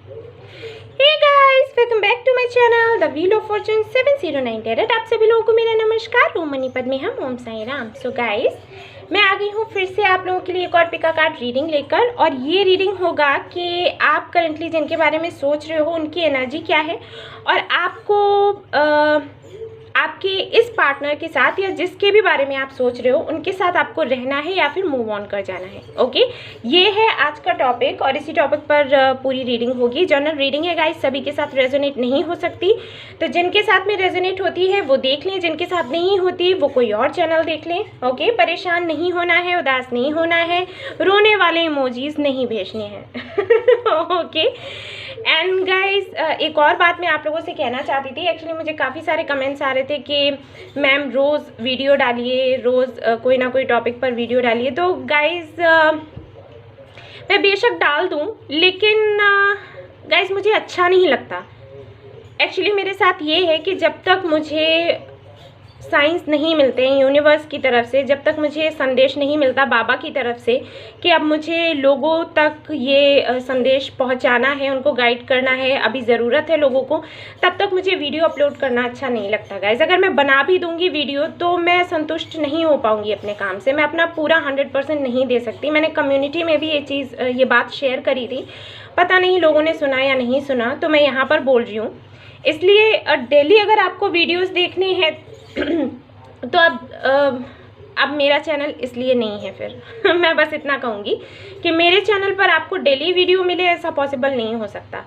Hey guys, welcome back to my channel the wheel of fortune 709 tarot. आप सभी लोगों को मेरा नमस्कार। ओम मणिपद में हम ओम साई राम। सो गाइस, मैं आ गई हूँ फिर से आप लोगों के लिए एक और पिका कार्ड रीडिंग लेकर। और ये रीडिंग होगा कि आप करंटली जिनके बारे में सोच रहे हो उनकी एनर्जी क्या है और आपको आपके इस पार्टनर के साथ या जिसके भी बारे में आप सोच रहे हो उनके साथ आपको रहना है या फिर मूव ऑन कर जाना है। ओके, ये है आज का टॉपिक और इसी टॉपिक पर पूरी रीडिंग होगी। जनरल रीडिंग है गाइस, सभी के साथ रेजोनेट नहीं हो सकती, तो जिनके साथ में रेजोनेट होती है वो देख लें, जिनके साथ नहीं होती वो कोई और चैनल देख लें। ओके, परेशान नहीं होना है, उदास नहीं होना है, रोने वाले इमोजीज नहीं भेजने हैं। ओके एंड गाइस, एक और बात मैं आप लोगों से कहना चाहती थी। एक्चुअली मुझे काफ़ी सारे कमेंट्स आ रहे थे कि मैम रोज़ वीडियो डालिए, रोज़ कोई ना कोई टॉपिक पर वीडियो डालिए। तो गाइस मैं बेशक डाल दूँ, लेकिन गाइस मुझे अच्छा नहीं लगता। एक्चुअली मेरे साथ ये है कि जब तक मुझे साइंस नहीं मिलते हैं यूनिवर्स की तरफ से, जब तक मुझे संदेश नहीं मिलता बाबा की तरफ से कि अब मुझे लोगों तक ये संदेश पहुंचाना है, उनको गाइड करना है, अभी ज़रूरत है लोगों को, तब तक मुझे वीडियो अपलोड करना अच्छा नहीं लगता गाइज। अगर मैं बना भी दूंगी वीडियो तो मैं संतुष्ट नहीं हो पाऊंगी अपने काम से, मैं अपना पूरा 100% नहीं दे सकती। मैंने कम्युनिटी में भी ये बात शेयर करी थी, पता नहीं लोगों ने सुना या नहीं सुना, तो मैं यहाँ पर बोल रही हूँ। इसलिए डेली अगर आपको वीडियोज़ देखने हैं तो अब मेरा चैनल इसलिए नहीं है फिर। मैं बस इतना कहूँगी कि मेरे चैनल पर आपको डेली वीडियो मिले, ऐसा पॉसिबल नहीं हो सकता।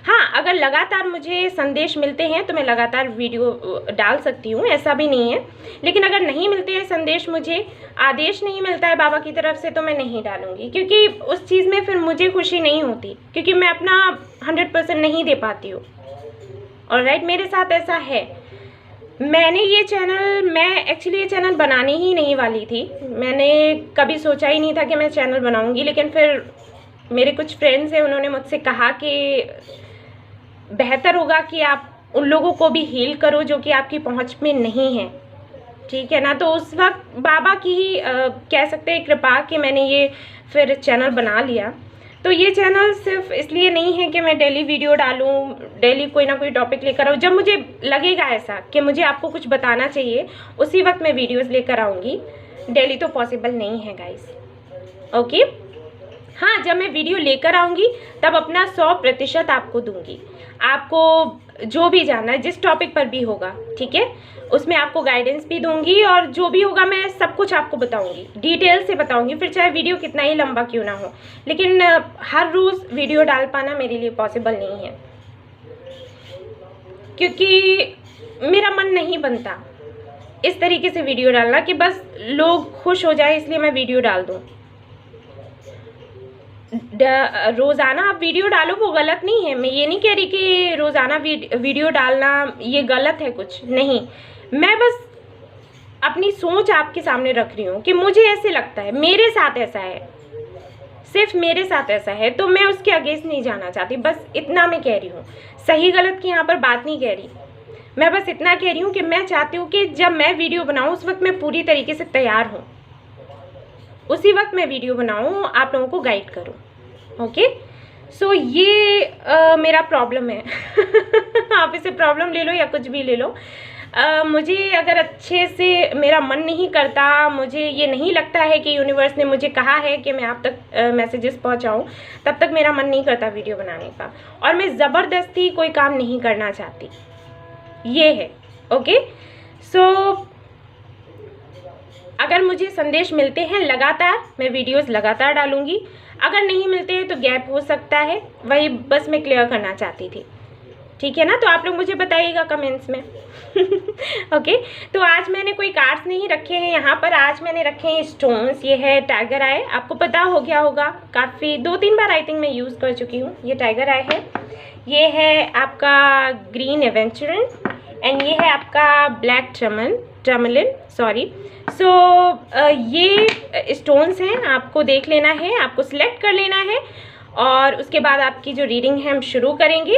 हाँ, अगर लगातार मुझे संदेश मिलते हैं तो मैं लगातार वीडियो डाल सकती हूँ, ऐसा भी नहीं है। लेकिन अगर नहीं मिलते हैं संदेश, मुझे आदेश नहीं मिलता है बाबा की तरफ से, तो मैं नहीं डालूँगी, क्योंकि उस चीज़ में फिर मुझे खुशी नहीं होती, क्योंकि मैं अपना 100% नहीं दे पाती हूँ। ऑलराइट, मेरे साथ ऐसा है। मैं एक्चुअली ये चैनल बनाने ही नहीं वाली थी। मैंने कभी सोचा ही नहीं था कि मैं चैनल बनाऊंगी, लेकिन फिर मेरे कुछ फ्रेंड्स हैं, उन्होंने मुझसे कहा कि बेहतर होगा कि आप उन लोगों को भी हील करो जो कि आपकी पहुंच में नहीं है, ठीक है ना। तो उस वक्त बाबा की ही कह सकते हैं कृपा कि मैंने ये फिर चैनल बना लिया। तो ये चैनल सिर्फ इसलिए नहीं है कि मैं डेली वीडियो डालूं, डेली कोई ना कोई टॉपिक लेकर आऊँ। जब मुझे लगेगा ऐसा कि मुझे आपको कुछ बताना चाहिए, उसी वक्त मैं वीडियोस लेकर आऊँगी। डेली तो पॉसिबल नहीं है गाइस। ओके, हाँ, जब मैं वीडियो लेकर आऊँगी तब अपना 100% आपको दूंगी। आपको जो भी जानना है, जिस टॉपिक पर भी होगा, ठीक है, उसमें आपको गाइडेंस भी दूंगी और जो भी होगा मैं सब कुछ आपको बताऊंगी, डिटेल से बताऊंगी। फिर चाहे वीडियो कितना ही लंबा क्यों ना हो, लेकिन हर रोज़ वीडियो डाल पाना मेरे लिए पॉसिबल नहीं है, क्योंकि मेरा मन नहीं बनता इस तरीके से वीडियो डालना कि बस लोग खुश हो जाए इसलिए मैं वीडियो डाल दूँ। रोज़ाना आप वीडियो डालो वो गलत नहीं है। मैं ये नहीं कह रही कि रोज़ाना वीडियो डालना ये गलत है, कुछ नहीं। मैं बस अपनी सोच आपके सामने रख रही हूँ कि मुझे ऐसे लगता है, मेरे साथ ऐसा है, सिर्फ मेरे साथ ऐसा है, तो मैं उसके अगेंस्ट नहीं जाना चाहती। बस इतना मैं कह रही हूँ, सही गलत की यहाँ पर बात नहीं कह रही। मैं बस इतना कह रही हूँ कि मैं चाहती हूँ कि जब मैं वीडियो बनाऊँ उस वक्त मैं पूरी तरीके से तैयार हूँ, उसी वक्त मैं वीडियो बनाऊँ, आप लोगों को गाइड करूँ। ओके, सो ये मेरा प्रॉब्लम है। आप इसे प्रॉब्लम ले लो या कुछ भी ले लो। मुझे अगर अच्छे से मेरा मन नहीं करता, मुझे ये नहीं लगता है कि यूनिवर्स ने मुझे कहा है कि मैं आप तक मैसेजेस पहुंचाऊं, तब तक मेरा मन नहीं करता वीडियो बनाने का। और मैं ज़बरदस्ती कोई काम नहीं करना चाहती, ये है। ओके, सो अगर मुझे संदेश मिलते हैं लगातार, मैं वीडियोस लगातार डालूंगी। अगर नहीं मिलते हैं तो गैप हो सकता है, वही बस मैं क्लियर करना चाहती थी, ठीक है ना। तो आप लोग मुझे बताइएगा कमेंट्स में। ओके, तो आज मैंने कोई कार्ड्स नहीं रखे हैं यहाँ पर, आज मैंने रखे हैं स्टोन्स। ये है टाइगर आई, आपको पता हो गया होगा, काफ़ी 2-3 बार आई थिंक मैं यूज़ कर चुकी हूँ। ये टाइगर आई है, ये है आपका ग्रीन एवेंचुरन एंड ये है आपका ब्लैक टर्मलिन, सॉरी। सो ये स्टोन्स हैं, आपको देख लेना है, आपको सिलेक्ट कर लेना है और उसके बाद आपकी जो रीडिंग है हम शुरू करेंगे।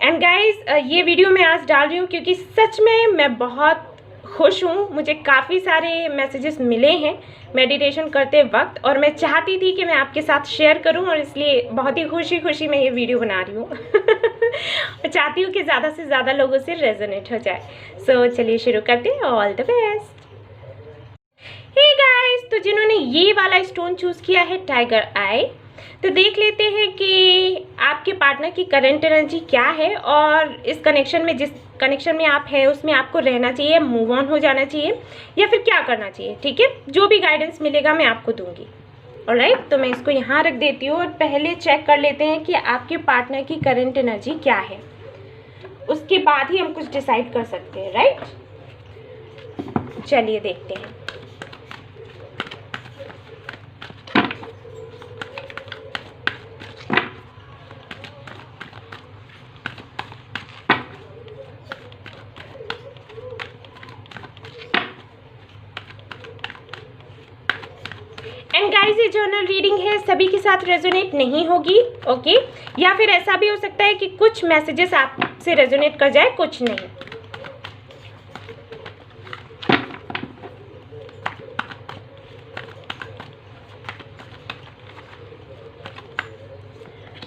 एंड गाइस, ये वीडियो मैं आज डाल रही हूँ क्योंकि सच में मैं बहुत खुश हूँ। मुझे काफ़ी सारे मैसेजेस मिले हैं मेडिटेशन करते वक्त, और मैं चाहती थी कि मैं आपके साथ शेयर करूँ, और इसलिए बहुत ही खुशी खुशी मैं ये वीडियो बना रही हूँ। और चाहती हूँ कि ज़्यादा से ज़्यादा लोगों से रेजोनेट हो जाए। सो चलिए शुरू करते हैं। All the best. Hey guys, तो जिन्होंने ये वाला स्टोन चूज़ किया है टाइगर आई, तो देख लेते हैं कि आपके पार्टनर की करंट एनर्जी क्या है, और इस कनेक्शन में, जिस कनेक्शन में आप हैं उसमें आपको रहना चाहिए, मूव ऑन हो जाना चाहिए, या फिर क्या करना चाहिए। ठीक है, जो भी गाइडेंस मिलेगा मैं आपको दूंगी। ऑलराइट, तो मैं इसको यहाँ रख देती हूँ, और पहले चेक कर लेते हैं कि आपके पार्टनर की करंट एनर्जी क्या है। उसके बाद ही हम कुछ डिसाइड कर सकते हैं। राइट, चलिए देखते हैं। एंड गाइस, ये जर्नल रीडिंग है, सभी के साथ रेजोनेट नहीं होगी। ओके, या फिर ऐसा भी हो सकता है कि कुछ मैसेजेस आपसे रेजोनेट कर जाए, कुछ नहीं।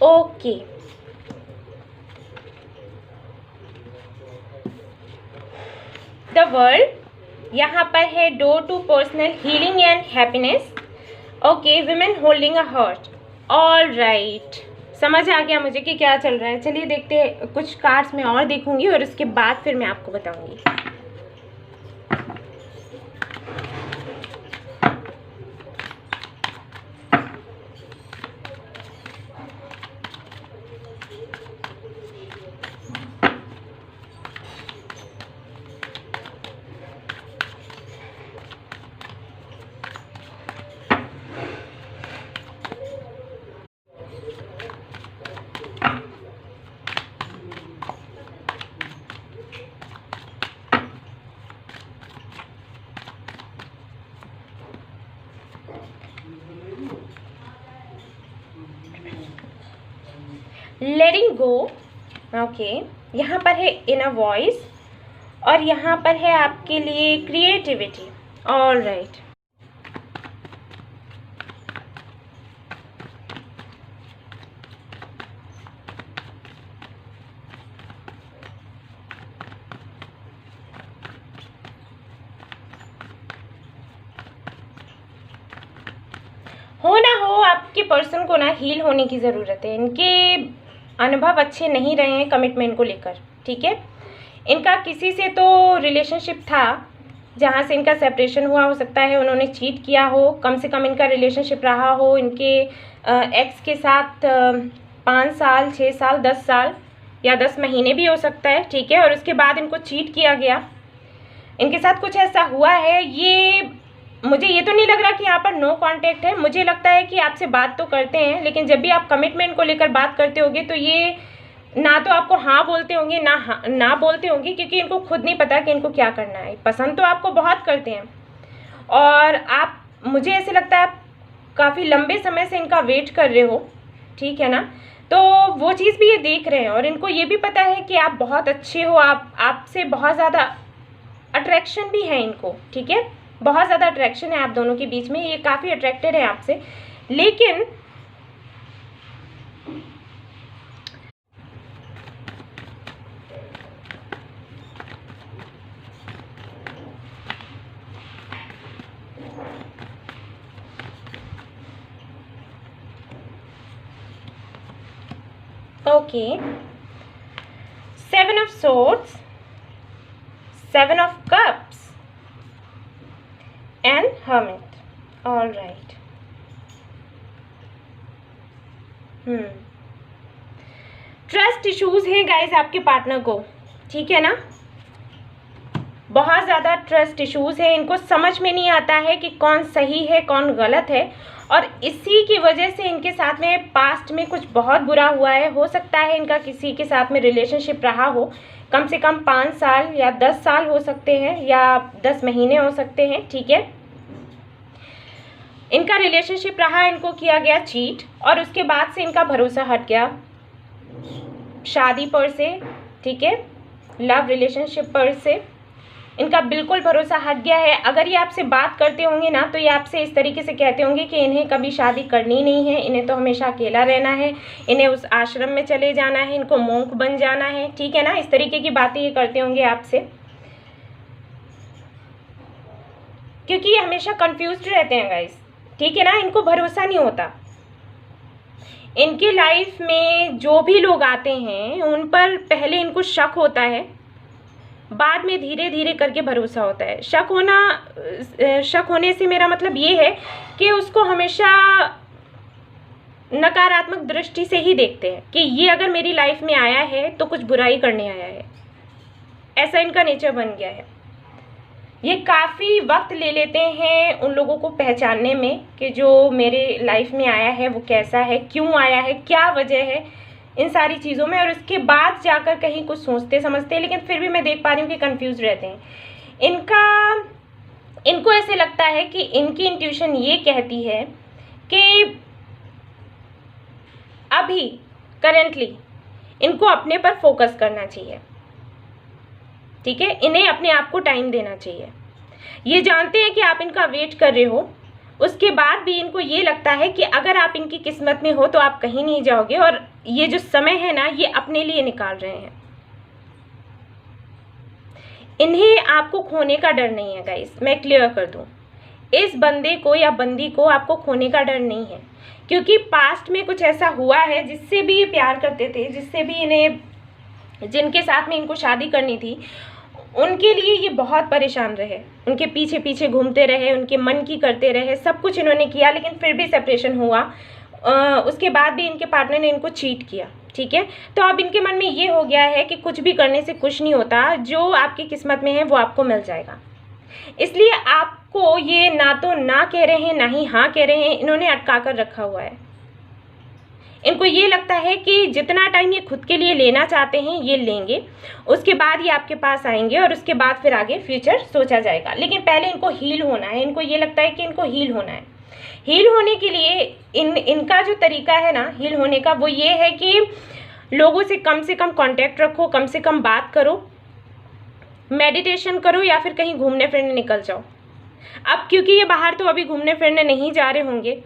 ओके, द वर्ल्ड यहाँ पर है, door to personal healing and happiness. Okay, women holding a heart. All right, समझ आ गया मुझे कि क्या चल रहा है। चलिए देखते हैं, कुछ कार्ड्स मैं और देखूंगी और उसके बाद फिर मैं आपको बताऊंगी। लेटिंग गो। ओके, यहाँ पर है इनर वॉइस, और यहाँ पर है आपके लिए क्रिएटिविटी। ऑल राइट, हो ना हो, आपके पर्सन को ना हील होने की ज़रूरत है। इनके अनुभव अच्छे नहीं रहे हैं कमिटमेंट को लेकर। ठीक है, इनका किसी से तो रिलेशनशिप था जहाँ से इनका सेपरेशन हुआ, हो सकता है उन्होंने चीट किया हो, कम से कम इनका रिलेशनशिप रहा हो इनके एक्स के साथ 5 साल, 6 साल, 10 साल या 10 महीने भी हो सकता है। ठीक है, और उसके बाद इनको चीट किया गया, इनके साथ कुछ ऐसा हुआ है। ये मुझे ये तो नहीं लग रहा कि यहाँ पर नो कांटेक्ट है। मुझे लगता है कि आपसे बात तो करते हैं, लेकिन जब भी आप कमिटमेंट को लेकर बात करते होगे तो ये ना तो आपको हाँ बोलते होंगे, ना बोलते होंगे, क्योंकि इनको खुद नहीं पता कि इनको क्या करना है। पसंद तो आपको बहुत करते हैं, और आप, मुझे ऐसे लगता है आप काफ़ी लंबे समय से इनका वेट कर रहे हो। ठीक है ना, तो वो चीज़ भी ये देख रहे हैं, और इनको ये भी पता है कि आप बहुत अच्छे हो, आपसे बहुत ज़्यादा अट्रैक्शन भी है इनको। ठीक है, बहुत ज़्यादा अट्रैक्शन है आप दोनों के बीच में, ये काफ़ी अट्रैक्टेड है आपसे। लेकिन okay, 7 of swords, 7 of cups and hermit. All right. Trust issues हैं गाइस आपके पार्टनर को। ठीक है ना, बहुत ज़्यादा ट्रस्ट इश्यूज है। इनको समझ में नहीं आता है कि कौन सही है कौन गलत है, और इसी की वजह से इनके साथ में पास्ट में कुछ बहुत बुरा हुआ है। हो सकता है इनका किसी के साथ में रिलेशनशिप रहा हो, कम से कम 5 साल या 10 साल हो सकते हैं, या 10 महीने हो सकते हैं। ठीक है, इनका रिलेशनशिप रहा, इनको किया गया चीट, और उसके बाद से इनका भरोसा हट गया शादी पर से। ठीक है, लव रिलेशनशिप पर से, इनका बिल्कुल भरोसा हट गया है। अगर ये आपसे बात करते होंगे ना तो ये आपसे इस तरीके से कहते होंगे कि इन्हें कभी शादी करनी नहीं है, इन्हें तो हमेशा अकेला रहना है, इन्हें उस आश्रम में चले जाना है, इनको मोंक बन जाना है, ठीक है ना। इस तरीके की बातें ये करते होंगे आपसे, क्योंकि ये हमेशा कंफ्यूज्ड रहते हैं गाइस, ठीक है ना। इनको भरोसा नहीं होता। इनकी लाइफ में जो भी लोग आते हैं उन पर पहले इनको शक होता है, बाद में धीरे धीरे करके भरोसा होता है। शक होने से मेरा मतलब ये है कि उसको हमेशा नकारात्मक दृष्टि से ही देखते हैं कि ये अगर मेरी लाइफ में आया है तो कुछ बुराई करने आया है, ऐसा इनका नेचर बन गया है। ये काफ़ी वक्त ले लेते हैं उन लोगों को पहचानने में कि जो मेरे लाइफ में आया है वो कैसा है, क्यों आया है, क्या वजह है, इन सारी चीज़ों में, और उसके बाद जाकर कहीं कुछ सोचते समझते हैं। लेकिन फिर भी मैं देख पा रही हूँ कि कंफ्यूज रहते हैं। इनको ऐसे लगता है कि इनकी इंट्यूशन ये कहती है कि अभी करेंटली इनको अपने पर फोकस करना चाहिए, ठीक है। इन्हें अपने आप को टाइम देना चाहिए। ये जानते हैं कि आप इनका वेट कर रहे हो, उसके बाद भी इनको ये लगता है कि अगर आप इनकी किस्मत में हो तो आप कहीं नहीं जाओगे, और ये जो समय है ना ये अपने लिए निकाल रहे हैं। इन्हें आपको खोने का डर नहीं है गाइस, मैं क्लियर कर दूं। इस बंदे को या बंदी को आपको खोने का डर नहीं है, क्योंकि पास्ट में कुछ ऐसा हुआ है जिससे भी ये प्यार करते थे, जिससे भी जिनके साथ में इनको शादी करनी थी, उनके लिए ये बहुत परेशान रहे, उनके पीछे पीछे घूमते रहे, उनके मन की करते रहे, सब कुछ इन्होंने किया, लेकिन फिर भी सेपरेशन हुआ। उसके बाद भी इनके पार्टनर ने इनको चीट किया, ठीक है। तो अब इनके मन में ये हो गया है कि कुछ भी करने से कुछ नहीं होता, जो आपकी किस्मत में है वो आपको मिल जाएगा। इसलिए आपको ये ना तो ना कह रहे हैं ना ही हाँ कह रहे हैं, इन्होंने अटका कर रखा हुआ है। इनको ये लगता है कि जितना टाइम ये खुद के लिए लेना चाहते हैं ये लेंगे, उसके बाद ये आपके पास आएंगे और उसके बाद फिर आगे फ्यूचर सोचा जाएगा। लेकिन पहले इनको हील होना है। इनको ये लगता है कि इनको हील होना है। हील होने के लिए इनका जो तरीका है ना हील होने का, वो ये है कि लोगों से कम कांटेक्ट रखो, कम से कम बात करो, मेडिटेशन करो, या फिर कहीं घूमने फिरने निकल जाओ। अब क्योंकि ये बाहर तो अभी घूमने फिरने नहीं जा रहे होंगे,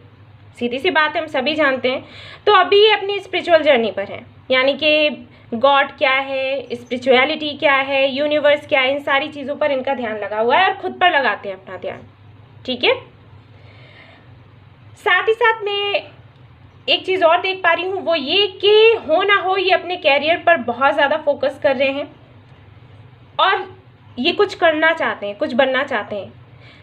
सीधी सी बात है, हम सभी जानते हैं। तो अभी ये अपनी स्पिरिचुअल जर्नी पर हैं, यानी कि गॉड क्या है, स्पिरिचुअलिटी क्या है, यूनिवर्स क्या है, इन सारी चीज़ों पर इनका ध्यान लगा हुआ है और खुद पर लगाते हैं अपना ध्यान, ठीक है। साथ ही साथ मैं एक चीज़ और देख पा रही हूँ, वो ये कि हो ना हो ये अपने कैरियर पर बहुत ज़्यादा फोकस कर रहे हैं और ये कुछ करना चाहते हैं, कुछ बनना चाहते हैं।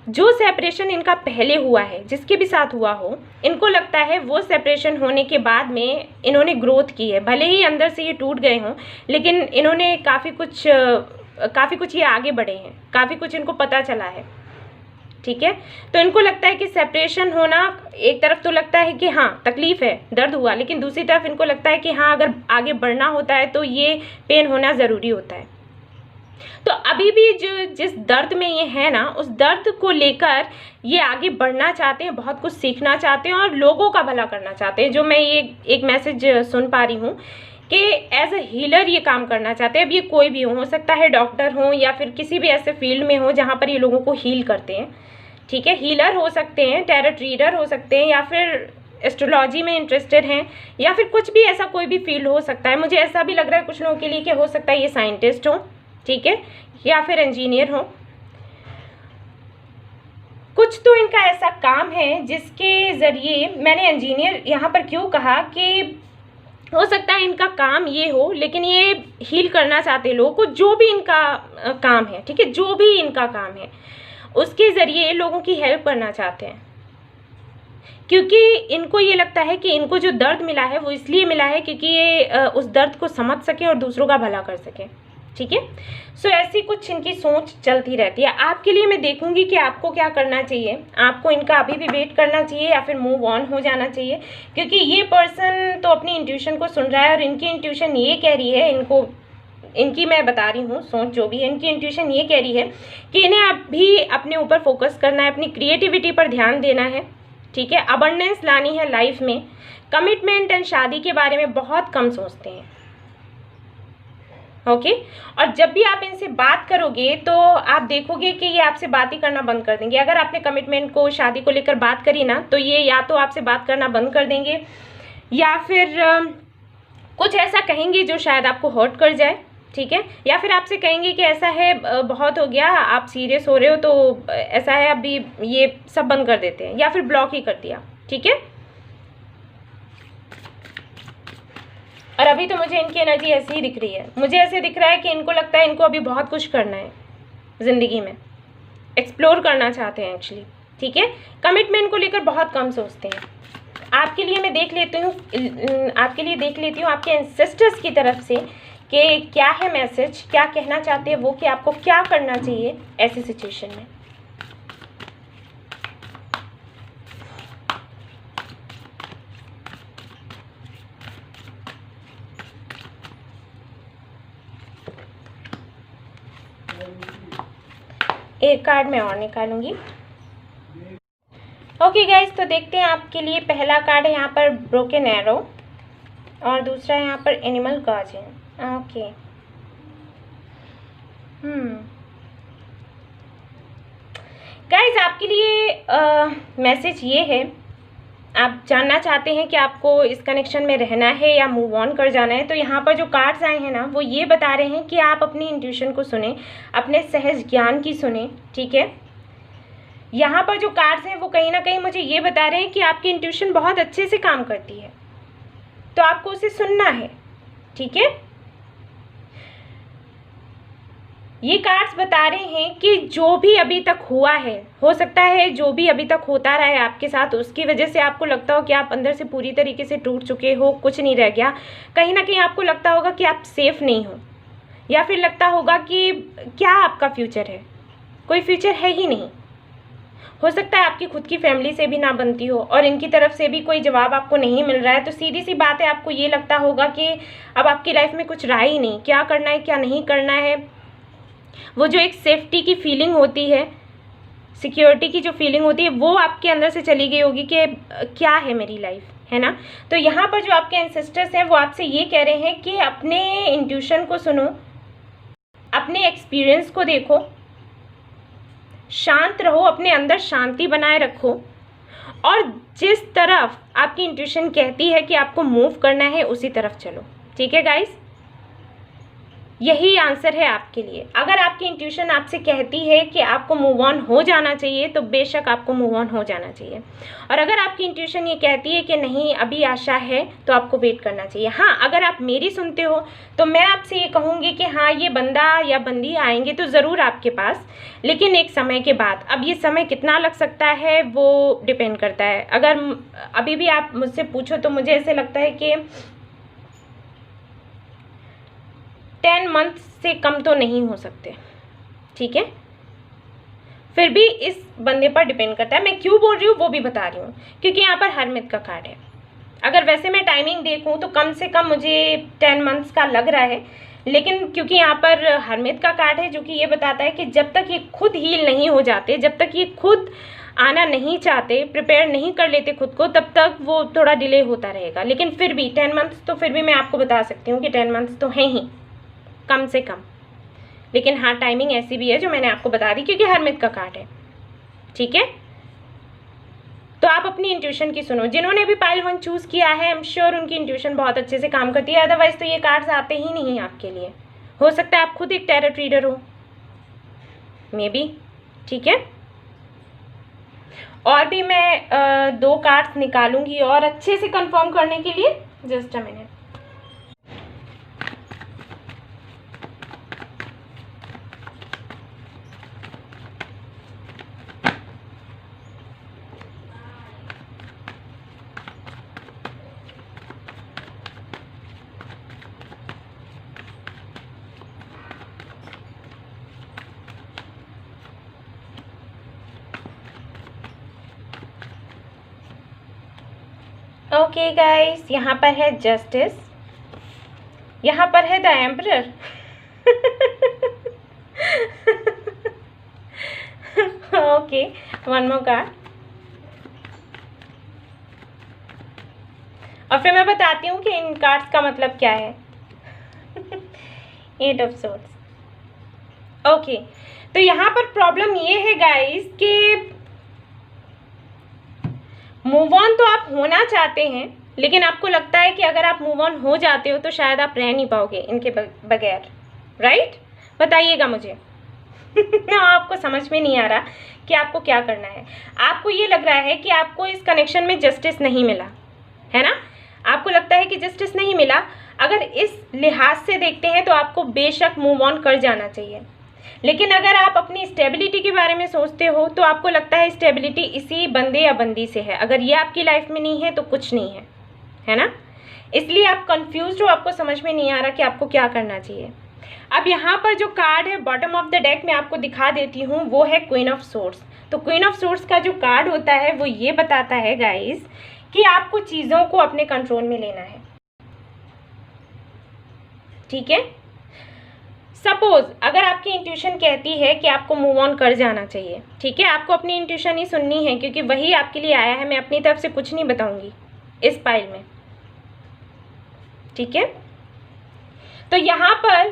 जो सेपरेशन इनका पहले हुआ है, जिसके भी साथ हुआ हो, इनको लगता है वो सेपरेशन होने के बाद में इन्होंने ग्रोथ की है। भले ही अंदर से ये टूट गए हों, लेकिन इन्होंने काफ़ी कुछ ये आगे बढ़े हैं, काफ़ी कुछ इनको पता चला है, ठीक है। तो इनको लगता है कि सेपरेशन होना, एक तरफ तो लगता है कि हाँ तकलीफ़ है, दर्द हुआ, लेकिन दूसरी तरफ इनको लगता है कि हाँ अगर आगे बढ़ना होता है तो ये पेन होना ज़रूरी होता है। तो अभी भी जिस दर्द में ये है ना, उस दर्द को लेकर ये आगे बढ़ना चाहते हैं, बहुत कुछ सीखना चाहते हैं और लोगों का भला करना चाहते हैं। जो मैं ये एक मैसेज सुन पा रही हूँ कि एज अ हीलर ये काम करना चाहते हैं। अब ये कोई भी हो सकता है, डॉक्टर हो या फिर किसी भी ऐसे फील्ड में हो जहाँ पर ये लोगों को हील करते हैं, ठीक है। हीलर हो सकते हैं, टैरोट रीडर हो सकते हैं, या फिर एस्ट्रोलॉजी में इंटरेस्टेड हैं, या फिर कुछ भी ऐसा कोई भी फील्ड हो सकता है। मुझे ऐसा भी लग रहा है कुछ लोगों के लिए कि हो सकता है ये साइंटिस्ट हो, ठीक है, या फिर इंजीनियर हो। कुछ तो इनका ऐसा काम है जिसके ज़रिए, मैंने इंजीनियर यहाँ पर क्यों कहा कि हो सकता है इनका काम ये हो, लेकिन ये हील करना चाहते हैं लोगों को। जो भी इनका काम है, ठीक है, जो भी इनका काम है उसके ज़रिए लोगों की हेल्प करना चाहते हैं, क्योंकि इनको ये लगता है कि इनको जो दर्द मिला है वो इसलिए मिला है क्योंकि ये उस दर्द को समझ सके और दूसरों का भला कर सके, ठीक है। सो ऐसी कुछ इनकी सोच चलती रहती है। आपके लिए मैं देखूंगी कि आपको क्या करना चाहिए। आपको इनका अभी भी वेट करना चाहिए या फिर मूव ऑन हो जाना चाहिए, क्योंकि ये पर्सन तो अपनी इंट्यूशन को सुन रहा है और इनकी इंट्यूशन ये कह रही है, इनकी मैं बता रही हूँ सोच जो भी है, इनकी इंट्यूशन ये कह रही है कि इन्हें अभी अपने ऊपर फोकस करना है, अपनी क्रिएटिविटी पर ध्यान देना है, ठीक है। अबंडेंस लानी है लाइफ में। कमिटमेंट एंड शादी के बारे में बहुत कम सोचते हैं, ओके। और जब भी आप इनसे बात करोगे तो आप देखोगे कि ये आपसे बात ही करना बंद कर देंगे। अगर आपने कमिटमेंट को, शादी को लेकर बात करी ना, तो ये या तो आपसे बात करना बंद कर देंगे या फिर कुछ ऐसा कहेंगे जो शायद आपको हर्ट कर जाए, ठीक है। या फिर आपसे कहेंगे कि ऐसा है, बहुत हो गया, आप सीरियस हो रहे हो तो ऐसा है, अभी ये सब बंद कर देते हैं, या फिर ब्लॉक ही कर दिया, ठीक है। और अभी तो मुझे इनकी एनर्जी ऐसी ही दिख रही है। मुझे ऐसे दिख रहा है कि इनको लगता है इनको अभी बहुत कुछ करना है ज़िंदगी में, एक्सप्लोर करना चाहते हैं एक्चुअली, ठीक है। कमिटमेंट को लेकर बहुत कम सोचते हैं। आपके लिए मैं देख लेती हूँ, आपके लिए देख लेती हूँ आपके एंसेस्टर्स की तरफ से कि क्या है मैसेज, क्या कहना चाहते हैं वो, कि आपको क्या करना चाहिए ऐसी सिचुएशन में। एक कार्ड मैं और निकालूंगी। ओके गाइज, तो देखते हैं आपके लिए पहला कार्ड है यहाँ पर ब्रोकन एरो और दूसरा है यहाँ पर एनिमल गार्जियन। ओके, गाइज आपके लिए मैसेज ये है, आप जानना चाहते हैं कि आपको इस कनेक्शन में रहना है या मूव ऑन कर जाना है। तो यहाँ पर जो कार्ड्स आए हैं ना, वो ये बता रहे हैं कि आप अपनी इंट्यूशन को सुने, अपने सहज ज्ञान की सुने, ठीक है। यहाँ पर जो कार्ड्स हैं वो कहीं ना कहीं मुझे ये बता रहे हैं कि आपकी इंट्यूशन बहुत अच्छे से काम करती है, तो आपको उसे सुनना है, ठीक है। ये कार्ड्स बता रहे हैं कि जो भी अभी तक हुआ है, हो सकता है जो भी अभी तक होता रहा है आपके साथ, उसकी वजह से आपको लगता हो कि आप अंदर से पूरी तरीके से टूट चुके हो, कुछ नहीं रह गया। कहीं ना कहीं आपको लगता होगा कि आप सेफ नहीं हो, या फिर लगता होगा कि क्या आपका फ्यूचर है, कोई फ्यूचर है ही नहीं। हो सकता है आपकी खुद की फैमिली से भी ना बनती हो और इनकी तरफ से भी कोई जवाब आपको नहीं मिल रहा है। तो सीधी सी बात है, आपको ये लगता होगा कि अब आपकी लाइफ में कुछ रहा ही नहीं, क्या करना है क्या नहीं करना है। वो जो एक सेफ्टी की फीलिंग होती है, सिक्योरिटी की जो फीलिंग होती है, वो आपके अंदर से चली गई होगी कि क्या है मेरी लाइफ, है ना। तो यहाँ पर जो आपके एंसेस्टर्स हैं वो आपसे ये कह रहे हैं कि अपने इंट्यूशन को सुनो, अपने एक्सपीरियंस को देखो, शांत रहो, अपने अंदर शांति बनाए रखो, और जिस तरफ आपकी इंट्यूशन कहती है कि आपको मूव करना है उसी तरफ चलो, ठीक है गाइस। यही आंसर है आपके लिए। अगर आपकी इंट्यूशन आपसे कहती है कि आपको मूव ऑन हो जाना चाहिए, तो बेशक आपको मूव ऑन हो जाना चाहिए। और अगर आपकी इंट्यूशन ये कहती है कि नहीं अभी आशा है, तो आपको वेट करना चाहिए। हाँ, अगर आप मेरी सुनते हो तो मैं आपसे ये कहूँगी कि हाँ, ये बंदा या बंदी आएंगे तो ज़रूर आपके पास, लेकिन एक समय के बाद। अब ये समय कितना लग सकता है वो डिपेंड करता है। अगर अभी भी आप मुझसे पूछो तो मुझे ऐसे लगता है कि 10 मंथ से कम तो नहीं हो सकते, ठीक है। फिर भी इस बंदे पर डिपेंड करता है। मैं क्यों बोल रही हूँ वो भी बता रही हूँ, क्योंकि यहाँ पर हरमित का कार्ड है। अगर वैसे मैं टाइमिंग देखूँ तो कम से कम मुझे 10 मंथ्स का लग रहा है, लेकिन क्योंकि यहाँ पर हरमित का कार्ड है जो कि ये बताता है कि जब तक ये खुद हील नहीं हो जाते, जब तक ये खुद आना नहीं चाहते, प्रिपेयर नहीं कर लेते खुद को, तब तक वो थोड़ा डिले होता रहेगा। लेकिन फिर भी 10 मंथ्स तो फिर भी मैं आपको बता सकती हूँ कि 10 मंथ्स तो हैं ही कम से कम। लेकिन हाँ, टाइमिंग ऐसी भी है जो मैंने आपको बता दी, क्योंकि हरमित का कार्ड है, ठीक है। तो आप अपनी इंट्यूशन की सुनो। जिन्होंने भी पाइल 1 चूज़ किया है, आई एम श्योर उनकी इंट्यूशन बहुत अच्छे से काम करती है, अदरवाइज तो ये कार्ड्स आते ही नहीं आपके लिए। हो सकता है आप खुद एक टैरोट रीडर हो, मे बी, ठीक है। और भी मैं 2 कार्ड्स निकालूंगी और अच्छे से कंफर्म करने के लिए। Just a minute. Okay guys, यहाँ पर है जस्टिस, यहाँ पर है the emperor. Okay, 1 more card, और फिर मैं बताती हूँ कि इन कार्ड्स का मतलब क्या है। 8 ऑफ सोर्ड्स। ओके, तो यहाँ पर प्रॉब्लम ये है गाइस कि मूव ऑन तो आप होना चाहते हैं, लेकिन आपको लगता है कि अगर आप मूव ऑन हो जाते हो तो शायद आप रह नहीं पाओगे इनके बगैर, राइट? बताइएगा मुझे। आपको समझ में नहीं आ रहा कि आपको क्या करना है। आपको ये लग रहा है कि आपको इस कनेक्शन में जस्टिस नहीं मिला, है ना? आपको लगता है कि जस्टिस नहीं मिला। अगर इस लिहाज से देखते हैं तो आपको बेशक मूव ऑन कर जाना चाहिए, लेकिन अगर आप अपनी स्टेबिलिटी के बारे में सोचते हो तो आपको लगता है स्टेबिलिटी इसी बंदे या बंदी से है। अगर ये आपकी लाइफ में नहीं है तो कुछ नहीं है ना? इसलिए आप कंफ्यूज्ड हो, आपको समझ में नहीं आ रहा कि आपको क्या करना चाहिए। अब यहाँ पर जो कार्ड है बॉटम ऑफ द डेक में आपको दिखा देती हूँ, वो है क्वीन ऑफ सोर्ड्स। तो क्वीन ऑफ सोर्ड्स का जो कार्ड होता है वो ये बताता है गाइस कि आपको चीज़ों को अपने कंट्रोल में लेना है, ठीक है? सपोज अगर आपकी इंट्यूशन कहती है कि आपको मूव ऑन कर जाना चाहिए, ठीक है? आपको अपनी इंट्यूशन ही सुननी है क्योंकि वही आपके लिए आया है। मैं अपनी तरफ से कुछ नहीं बताऊंगी इस पाइल में, ठीक है? तो यहाँ पर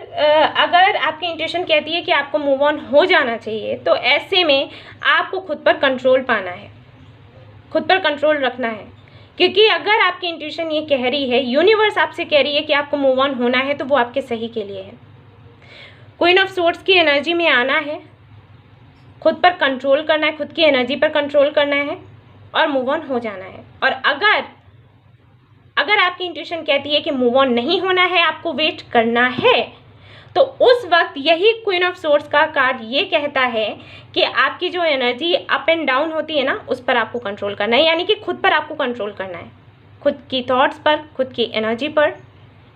अगर आपकी इंट्यूशन कहती है कि आपको मूव ऑन हो जाना चाहिए, तो ऐसे में आपको खुद पर कंट्रोल पाना है, खुद पर कंट्रोल रखना है। क्योंकि अगर आपकी इंट्यूशन ये कह रही है, यूनिवर्स आपसे कह रही है कि आपको मूव ऑन होना है, तो वो आपके सही के लिए है। क्वीन ऑफ सोर्ड्स की एनर्जी में आना है, खुद पर कंट्रोल करना है, खुद की एनर्जी पर कंट्रोल करना है और मूव ऑन हो जाना है। और अगर आपकी इंट्यूशन कहती है कि मूव ऑन नहीं होना है, आपको वेट करना है, तो उस वक्त यही क्वीन ऑफ सोर्ड्स का कार्ड ये कहता है कि आपकी जो एनर्जी अप एंड डाउन होती है ना, उस पर आपको कंट्रोल करना है। यानी कि खुद पर आपको कंट्रोल करना है, खुद की थॉट्स पर, खुद की एनर्जी पर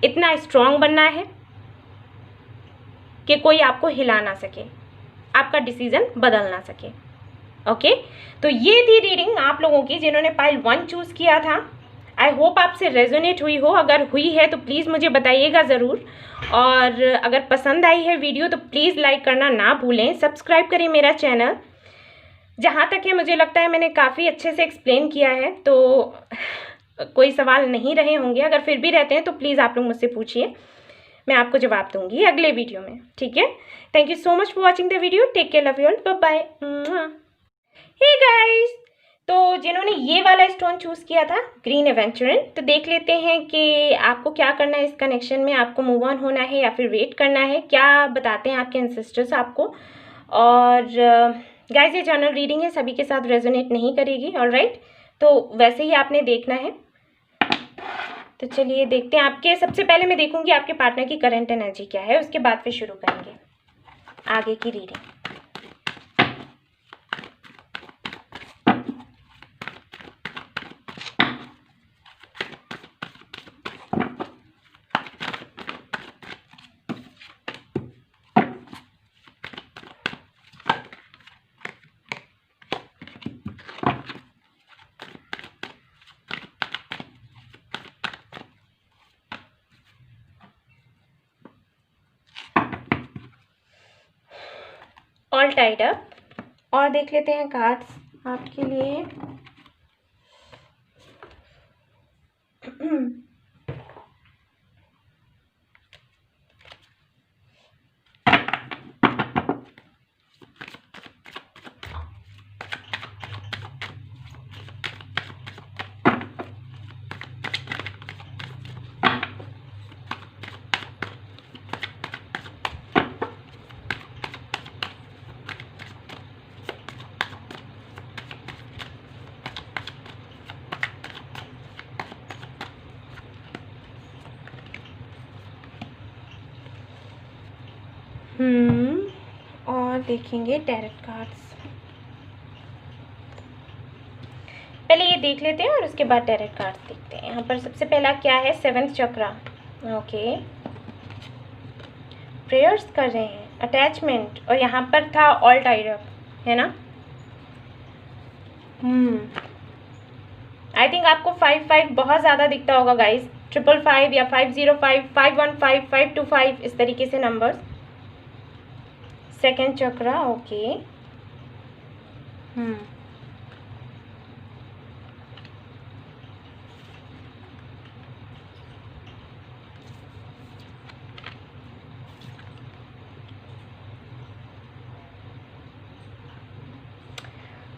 इतना स्ट्रांग बनना है कि कोई आपको हिला ना सके, आपका डिसीजन बदल ना सके। ओके, तो ये थी रीडिंग आप लोगों की जिन्होंने पाइल 1 चूज़ किया था। आई होप आपसे रेजोनेट हुई हो। अगर हुई है तो प्लीज़ मुझे बताइएगा ज़रूर, और अगर पसंद आई है वीडियो तो प्लीज़ लाइक करना ना भूलें, सब्सक्राइब करें मेरा चैनल। जहाँ तक है मुझे लगता है मैंने काफ़ी अच्छे से एक्सप्लेन किया है, तो कोई सवाल नहीं रहे होंगे। अगर फिर भी रहते हैं तो प्लीज़ आप लोग मुझसे पूछिए, मैं आपको जवाब दूंगी अगले वीडियो में, ठीक है? Thank you so much for watching the video. Take care, love you all, bye bye. Hey guys, तो जिन्होंने ये वाला स्टोन चूज़ किया था ग्रीन एवेंचुरिन, तो देख लेते हैं कि आपको क्या करना है इस कनेक्शन में। आपको मूव ऑन होना है या फिर वेट करना है, क्या बताते हैं आपके एंसेस्टर्स आपको। और गाइस, ये जनरल रीडिंग है, सभी के साथ रेजोनेट नहीं करेगी, ऑलराइट? तो वैसे ही आपने देखना है। तो चलिए देखते हैं। आपके सबसे पहले मैं देखूंगी आपके पार्टनर की करंट एनर्जी क्या है, उसके बाद फिर शुरू करेंगे आगे की रीडिंग। All tied up. और देख लेते हैं कार्ड्स आपके लिए। और देखेंगे टैरेट कार्ड्स। पहले ये देख लेते हैं और उसके बाद टैरेट कार्ड्स देखते हैं। यहाँ पर सबसे पहला क्या है, 7th चक्रा। ओके, प्रेयर्स कर रहे हैं, अटैचमेंट, और यहाँ पर था ऑल टाइड अप, है ना? आई थिंक आपको 5-5 बहुत ज़्यादा दिखता होगा गाइस, 555 या 505, 515, 525, इस तरीके से नंबर्स। 2nd चक्रा, ओके।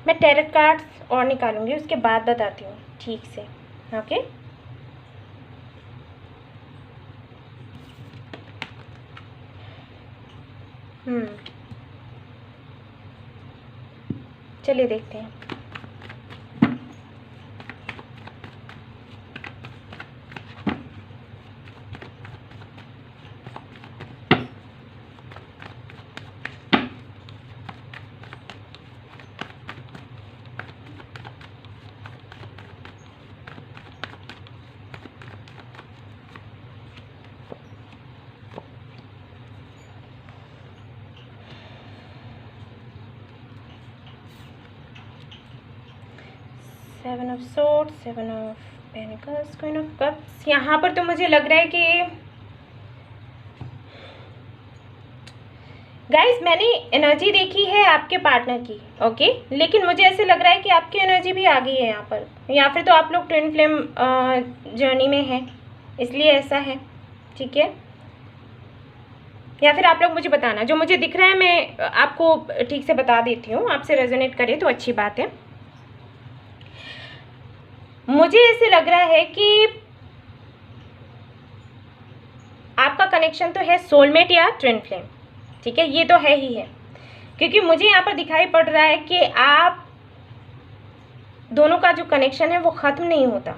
मैं टैरेट कार्ड्स और निकालूंगी, उसके बाद बताती हूँ ठीक से। ओके, चलिए देखते हैं। Seven of swords, seven of pentacles, queen of cups. यहाँ पर तो मुझे लग रहा है कि गाइस मैंने एनर्जी देखी है आपके पार्टनर की, ओके, लेकिन मुझे ऐसे लग रहा है कि आपकी एनर्जी भी आ गई है यहाँ पर, या फिर तो आप लोग ट्विन फ्लेम जर्नी में हैं इसलिए ऐसा है, ठीक है। या फिर आप लोग मुझे बताना, जो मुझे दिख रहा है मैं आपको ठीक से बता देती हूँ, आपसे रेजोनेट करे तो अच्छी बात है। मुझे ऐसे लग रहा है कि आपका कनेक्शन तो है सोलमेट या ट्विन फ्लेम, ठीक है, ये तो है ही है, क्योंकि मुझे यहाँ पर दिखाई पड़ रहा है कि आप दोनों का जो कनेक्शन है वो ख़त्म नहीं होता,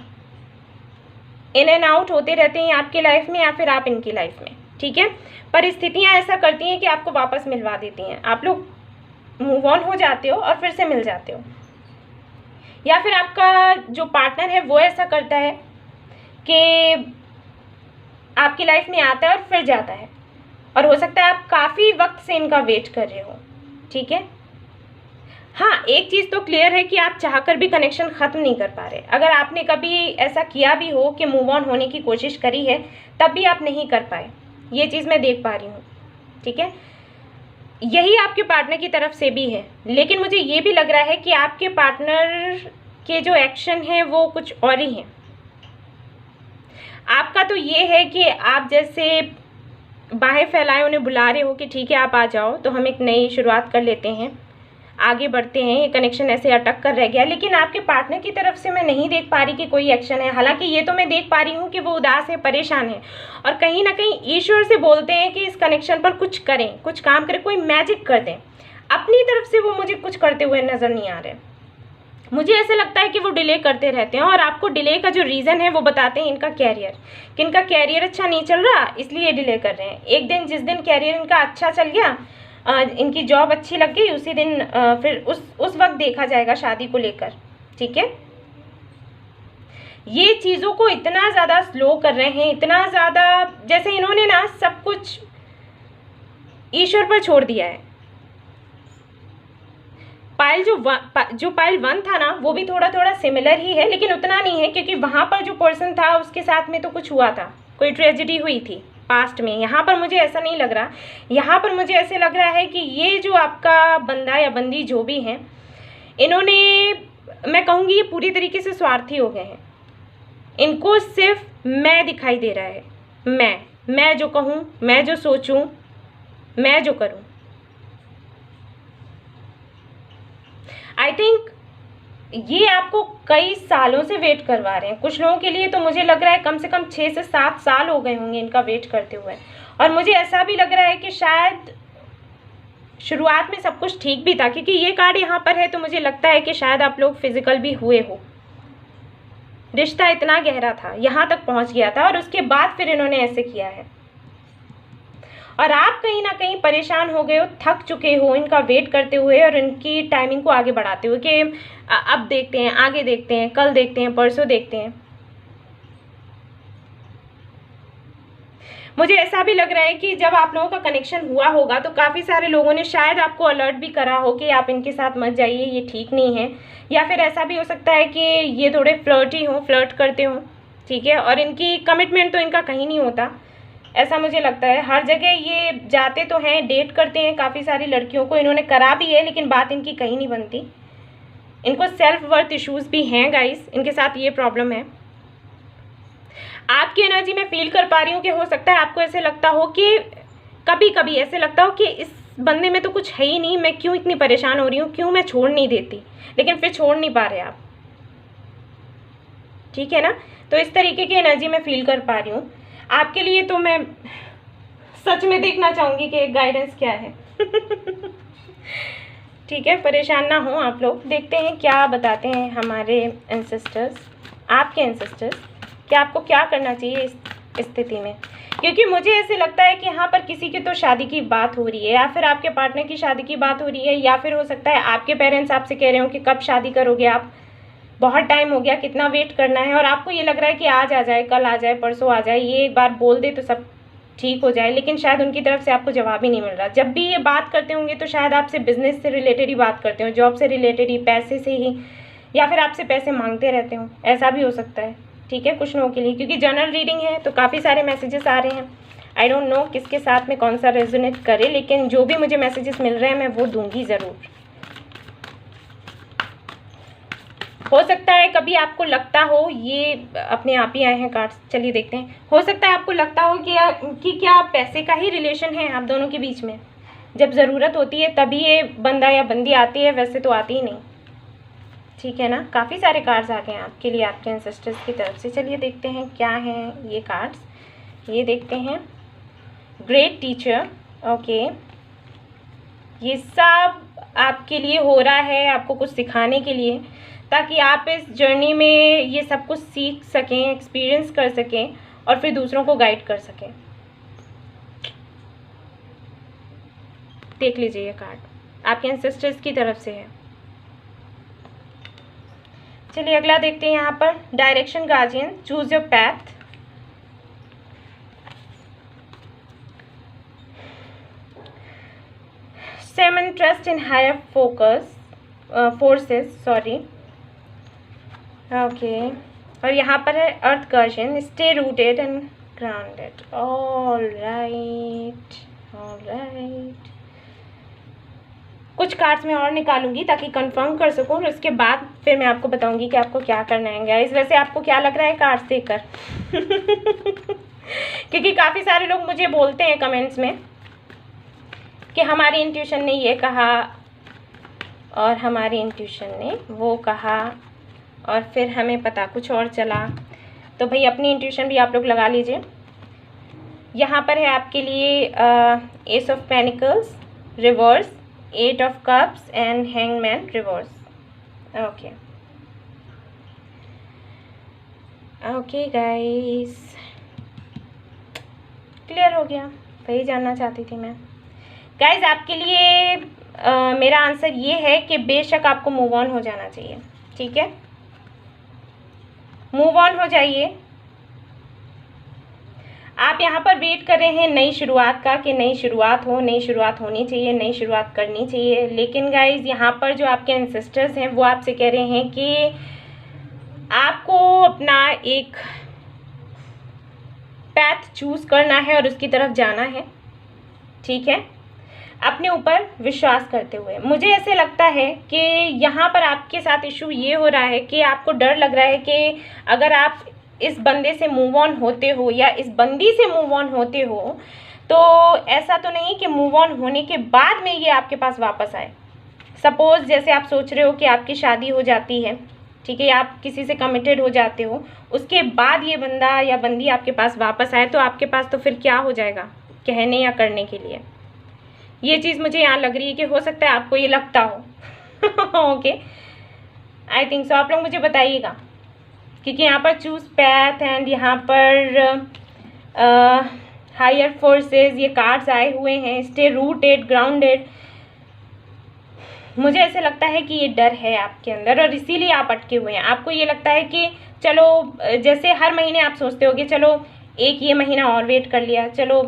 इन एंड आउट होते रहते हैं आपकी लाइफ में या फिर आप इनकी लाइफ में, ठीक है। परिस्थितियाँ ऐसा करती हैं कि आपको वापस मिलवा देती हैं, आप लोग मूव ऑन हो जाते हो और फिर से मिल जाते हो, या फिर आपका जो पार्टनर है वो ऐसा करता है कि आपकी लाइफ में आता है और फिर जाता है, और हो सकता है आप काफ़ी वक्त से इनका वेट कर रहे हो, ठीक है। हाँ, एक चीज़ तो क्लियर है कि आप चाहकर भी कनेक्शन ख़त्म नहीं कर पा रहे। अगर आपने कभी ऐसा किया भी हो कि मूव ऑन होने की कोशिश करी है, तब भी आप नहीं कर पाए, ये चीज़ मैं देख पा रही हूँ, ठीक है। यही आपके पार्टनर की तरफ से भी है, लेकिन मुझे ये भी लग रहा है कि आपके पार्टनर के जो एक्शन हैं वो कुछ और ही हैं। आपका तो ये है कि आप जैसे बाहें फैलाए उन्हें बुला रहे हो कि ठीक है आप आ जाओ, तो हम एक नई शुरुआत कर लेते हैं, आगे बढ़ते हैं, ये कनेक्शन ऐसे अटक कर रह गया। लेकिन आपके पार्टनर की तरफ से मैं नहीं देख पा रही कि कोई एक्शन है। हालांकि ये तो मैं देख पा रही हूँ कि वो उदास है, परेशान है, और कहीं ना कहीं ईश्वर से बोलते हैं कि इस कनेक्शन पर कुछ करें, कुछ काम करें, कोई मैजिक कर दें। अपनी तरफ से वो मुझे कुछ करते हुए नज़र नहीं आ रहे। मुझे ऐसे लगता है कि वो डिले करते रहते हैं, और आपको डिले का जो रीज़न है वो बताते हैं इनका कैरियर, कि इनका कैरियर अच्छा नहीं चल रहा इसलिए डिले कर रहे हैं। एक दिन जिस दिन कैरियर इनका अच्छा चल गया, इनकी जॉब अच्छी लग गई, उसी दिन फिर उस वक्त देखा जाएगा शादी को लेकर, ठीक है। ये चीज़ों को इतना ज़्यादा स्लो कर रहे हैं, इतना ज़्यादा, जैसे इन्होंने ना सब कुछ ईश्वर पर छोड़ दिया है। पायल जो पायल 1 था ना, वो भी थोड़ा थोड़ा सिमिलर ही है, लेकिन उतना नहीं है, क्योंकि वहाँ पर जो पर्सन था उसके साथ में तो कुछ हुआ था, कोई ट्रेजेडी हुई थी पास्ट में। यहाँ पर मुझे ऐसा नहीं लग रहा। यहाँ पर मुझे ऐसे लग रहा है कि ये जो आपका बंदा या बंदी जो भी हैं, इन्होंने, मैं कहूँगी ये पूरी तरीके से स्वार्थी हो गए हैं। इनको सिर्फ मैं दिखाई दे रहा है, मैं जो कहूँ, मैं जो सोचूं, मैं जो करूँ। आई थिंक ये आपको कई सालों से वेट करवा रहे हैं। कुछ लोगों के लिए तो मुझे लग रहा है कम से कम 6 से 7 साल हो गए होंगे इनका वेट करते हुए। और मुझे ऐसा भी लग रहा है कि शायद शुरुआत में सब कुछ ठीक भी था, क्योंकि ये कार्ड यहाँ पर है, तो मुझे लगता है कि शायद आप लोग फिजिकल भी हुए हो। रिश्ता इतना गहरा था, यहाँ तक पहुँच गया था, और उसके बाद फिर इन्होंने ऐसे किया है। और आप कहीं ना कहीं परेशान हो गए हो, थक चुके हो इनका वेट करते हुए और इनकी टाइमिंग को आगे बढ़ाते हुए कि अब देखते हैं, आगे देखते हैं, कल देखते हैं, परसों देखते हैं। मुझे ऐसा भी लग रहा है कि जब आप लोगों का कनेक्शन हुआ होगा तो काफ़ी सारे लोगों ने शायद आपको अलर्ट भी करा हो कि आप इनके साथ मत जाइए, ये ठीक नहीं है। या फिर ऐसा भी हो सकता है कि ये थोड़े फ्लर्टी हों, फ्लर्ट करते हों, ठीक है। और इनकी कमिटमेंट तो इनका कहीं नहीं होता, ऐसा मुझे लगता है। हर जगह ये जाते तो हैं, डेट करते हैं काफ़ी सारी लड़कियों को, इन्होंने करा भी है, लेकिन बात इनकी कहीं नहीं बनती। इनको सेल्फ वर्थ इश्यूज़ भी हैं गाइस, इनके साथ ये प्रॉब्लम है। आपकी एनर्जी में फील कर पा रही हूँ कि हो सकता है आपको ऐसे लगता हो कि कभी कभी ऐसे लगता हो कि बंदे में तो कुछ है ही नहीं, मैं क्यों इतनी परेशान हो रही हूँ, क्यों मैं छोड़ नहीं देती, लेकिन फिर छोड़ नहीं पा रहे आप, ठीक है ना। तो इस तरीके की एनर्जी मैं फील कर पा रही हूँ आपके लिए। तो मैं सच में देखना चाहूँगी कि गाइडेंस क्या है। ठीक है, परेशान ना हो आप लोग। देखते हैं क्या बताते हैं हमारे एंसेस्टर्स, आपके एंसेस्टर्स, कि आपको क्या करना चाहिए इस स्थिति में। क्योंकि मुझे ऐसे लगता है कि यहाँ पर किसी की तो शादी की बात हो रही है, या फिर आपके पार्टनर की शादी की बात हो रही है, या फिर हो सकता है आपके पेरेंट्स आपसे कह रहे हो कि कब शादी करोगे आप, बहुत टाइम हो गया, कितना वेट करना है, और आपको ये लग रहा है कि आज आ जाए, कल आ जाए, परसों आ जाए, ये एक बार बोल दे तो सब ठीक हो जाए, लेकिन शायद उनकी तरफ से आपको जवाब ही नहीं मिल रहा। जब भी ये बात करते होंगे तो शायद आपसे बिजनेस से रिलेटेड ही बात करते हो, जॉब से रिलेटेड ही, पैसे से ही, या फिर आपसे पैसे मांगते रहते हो, ऐसा भी हो सकता है। ठीक है, कुछ लोगों के लिए, क्योंकि जनरल रीडिंग है तो काफ़ी सारे मैसेजेस आ रहे हैं। आई डोंट नो किसके साथ में कौन सा रेजोनेट करे, लेकिन जो भी मुझे मैसेजेस मिल रहे हैं मैं वो दूंगी ज़रूर। हो सकता है कभी आपको लगता हो, ये अपने आप ही आए हैं कार्ड्स, चलिए देखते हैं। हो सकता है आपको लगता हो कि क्या पैसे का ही रिलेशन है आप दोनों के बीच में, जब ज़रूरत होती है तभी ये बंदा या बंदी आती है, वैसे तो आती ही नहीं। ठीक है ना, काफ़ी सारे कार्ड्स आ गए हैं आपके लिए आपके एंसेस्टर्स की तरफ से। चलिए देखते हैं क्या हैं ये कार्ड्स। ये देखते हैं ग्रेट टीचर। ओके, ये सब आपके लिए हो रहा है, आपको कुछ सिखाने के लिए, ताकि आप इस जर्नी में ये सब कुछ सीख सकें, एक्सपीरियंस कर सकें और फिर दूसरों को गाइड कर सकें। देख लीजिए, ये कार्ड आपके एंसेस्टर्स की तरफ से है। चलिए अगला देखते हैं यहाँ पर direction guardian, choose your path. Seven, trust in higher forces, sorry. Okay, और यहाँ पर है earth guardian, stay rooted and grounded. All right, all right. कुछ कार्ड्स मैं और निकालूंगी ताकि कंफर्म कर सकूं, और उसके बाद फिर मैं आपको बताऊंगी कि आपको क्या करना है गाइस। वैसे आपको क्या लग रहा है कार्ड्स देखकर? क्योंकि काफ़ी सारे लोग मुझे बोलते हैं कमेंट्स में कि हमारी इंट्यूशन ने ये कहा और हमारी इंट्यूशन ने वो कहा, और फिर हमें पता कुछ और चला। तो भाई अपनी इंट्यूशन भी आप लोग लगा लीजिए। यहाँ पर है आपके लिए ace of pentacles reverse, eight of cups and hangman reverse. Okay okay guys, clear हो गया, वही जानना चाहती थी मैं। गाइस आपके लिए मेरा आंसर ये है कि बेशक आपको मूव ऑन हो जाना चाहिए। ठीक है, मूव ऑन हो जाइए। आप यहाँ पर वेट कर रहे हैं नई शुरुआत का, कि नई शुरुआत हो, नई शुरुआत होनी चाहिए, नई शुरुआत करनी चाहिए। लेकिन गाइज यहाँ पर जो आपके एंसेस्टर्स हैं वो आपसे कह रहे हैं कि आपको अपना एक पैथ चूज करना है और उसकी तरफ जाना है। ठीक है, अपने ऊपर विश्वास करते हुए। मुझे ऐसे लगता है कि यहाँ पर आपके साथ इशू ये हो रहा है कि आपको डर लग रहा है कि अगर आप इस बंदे से मूव ऑन होते हो या इस बंदी से मूव ऑन होते हो, तो ऐसा तो नहीं कि मूव ऑन होने के बाद में ये आपके पास वापस आए। सपोज़ जैसे आप सोच रहे हो कि आपकी शादी हो जाती है, ठीक है, आप किसी से कमिटेड हो जाते हो, उसके बाद ये बंदा या बंदी आपके पास वापस आए, तो आपके पास तो फिर क्या हो जाएगा कहने या करने के लिए। ये चीज़ मुझे यहाँ लग रही है कि हो सकता है आपको ये लगता हो। Okay, I think so. आप लोग मुझे बताइएगा, क्योंकि यहाँ पर चूज पैथ एंड यहाँ पर हायर फोर्सेस ये कार्ड्स आए हुए हैं, स्टे रूटेड, ग्राउंडेड। मुझे ऐसे लगता है कि ये डर है आपके अंदर और इसीलिए आप अटके हुए हैं। आपको ये लगता है कि चलो, जैसे हर महीने आप सोचते होगे चलो एक ये महीना और वेट कर लिया, चलो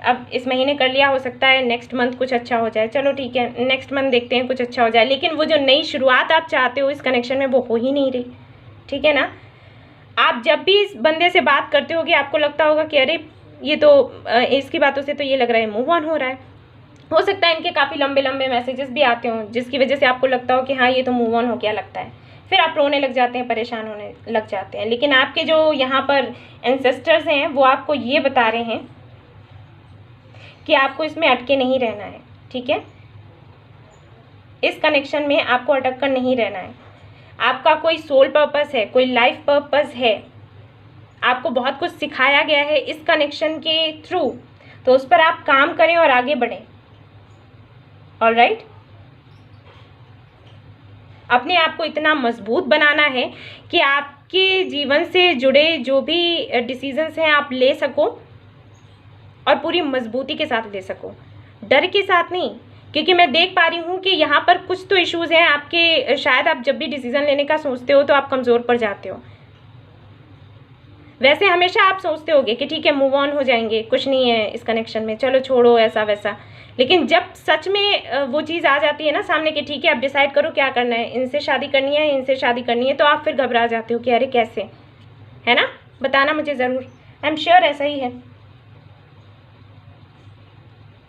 अब इस महीने कर लिया, हो सकता है नेक्स्ट मंथ कुछ अच्छा हो जाए, चलो ठीक है नेक्स्ट मंथ देखते हैं कुछ अच्छा हो जाए। लेकिन वो जो नई शुरुआत आप चाहते हो इस कनेक्शन में वो हो ही नहीं रही। ठीक है ना, आप जब भी इस बंदे से बात करते होगे आपको लगता होगा कि अरे ये तो इसकी बातों से तो ये लग रहा है मूव ऑन हो रहा है। हो सकता है इनके काफ़ी लंबे लंबे मैसेजेस भी आते हों जिसकी वजह से आपको लगता हो कि हाँ ये तो मूव ऑन हो गया लगता है। फिर आप रोने लग जाते हैं, परेशान होने लग जाते हैं। लेकिन आपके जो यहाँ पर एंसेस्टर्स हैं वो आपको ये बता रहे हैं कि आपको इसमें अटके नहीं रहना है। ठीक है। इस कनेक्शन में आपको अटक कर नहीं रहना है। आपका कोई सोल पर्पस है, कोई लाइफ पर्पस है, आपको बहुत कुछ सिखाया गया है इस कनेक्शन के थ्रू, तो उस पर आप काम करें और आगे बढ़ें। ऑलराइट, अपने आप को इतना मजबूत बनाना है कि आपके जीवन से जुड़े जो भी डिसीजंस हैं आप ले सको और पूरी मजबूती के साथ ले सको, डर के साथ नहीं। क्योंकि मैं देख पा रही हूँ कि यहाँ पर कुछ तो इश्यूज हैं आपके। शायद आप जब भी डिसीजन लेने का सोचते हो तो आप कमज़ोर पड़ जाते हो। वैसे हमेशा आप सोचते होगे कि ठीक है मूव ऑन हो जाएंगे, कुछ नहीं है इस कनेक्शन में, चलो छोड़ो ऐसा वैसा। लेकिन जब सच में वो चीज़ आ जाती है ना सामने कि ठीक है अब डिसाइड करो क्या करना है, इनसे शादी करनी है, इनसे शादी करनी है, तो आप फिर घबरा जाते हो कि अरे कैसे, है ना। बताना मुझे ज़रूर, आई एम श्योर ऐसा ही है।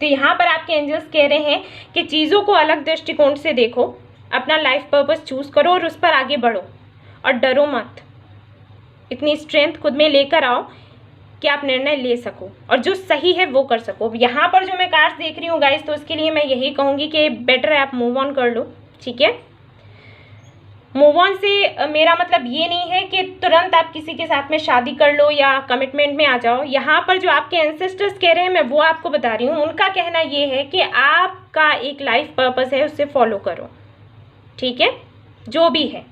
तो यहाँ पर आपके एंजल्स कह रहे हैं कि चीज़ों को अलग दृष्टिकोण से देखो, अपना लाइफ पर्पस चूज़ करो और उस पर आगे बढ़ो और डरो मत। इतनी स्ट्रेंथ खुद में लेकर आओ कि आप निर्णय ले सको और जो सही है वो कर सको। यहाँ पर जो मैं कार्ड्स देख रही हूँ गाइस, तो उसके लिए मैं यही कहूँगी कि बेटर है आप मूव ऑन कर लो, ठीक है। मूव ऑन से मेरा मतलब ये नहीं है कि तुरंत आप किसी के साथ में शादी कर लो या कमिटमेंट में आ जाओ। यहाँ पर जो आपके एंसेस्टर्स कह रहे हैं मैं वो आपको बता रही हूँ। उनका कहना ये है कि आपका एक लाइफ पर्पस है, उससे फॉलो करो, ठीक है। जो भी है,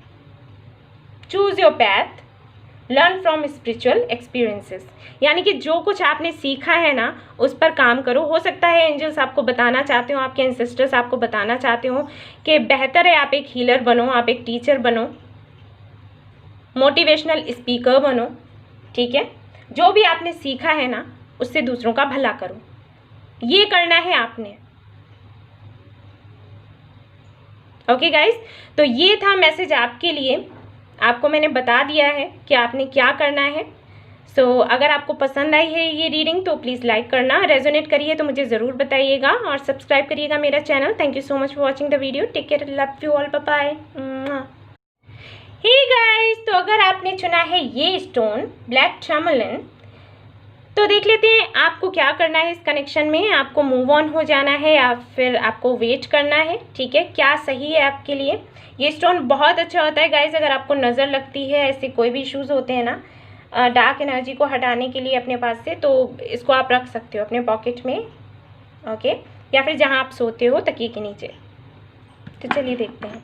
choose your path, learn from spiritual experiences, यानी कि जो कुछ आपने सीखा है ना उस पर काम करो। हो सकता है एंजल्स आपको बताना चाहते हो, आपके एंसेस्टर्स आपको बताना चाहते हो कि बेहतर है आप एक हीलर बनो, आप एक टीचर बनो, मोटिवेशनल स्पीकर बनो, ठीक है। जो भी आपने सीखा है ना उससे दूसरों का भला करो, ये करना है आपने। ओके गाइस, तो ये था मैसेज आपके लिए। आपको मैंने बता दिया है कि आपने क्या करना है। सो अगर आपको पसंद आई है ये रीडिंग तो प्लीज़ लाइक करना, रेजोनेट करिए तो मुझे ज़रूर बताइएगा और सब्सक्राइब करिएगा मेरा channel. Thank you so much for watching the video. Take care, love you all, bye bye. Hey guys, तो अगर आपने चुना है ये स्टोन ब्लैक टर्मलिन, तो देख लेते हैं आपको क्या करना है इस कनेक्शन में। आपको मूव ऑन हो जाना है या फिर आपको वेट करना है, ठीक है। क्या सही है आपके लिए। ये स्टोन बहुत अच्छा होता है गाइस, अगर आपको नज़र लगती है, ऐसे कोई भी इश्यूज़ होते हैं ना डार्क एनर्जी को हटाने के लिए अपने पास से, तो इसको आप रख सकते हो अपने पॉकेट में, ओके, या फिर जहाँ आप सोते हो तकिए के नीचे। तो चलिए देखते हैं।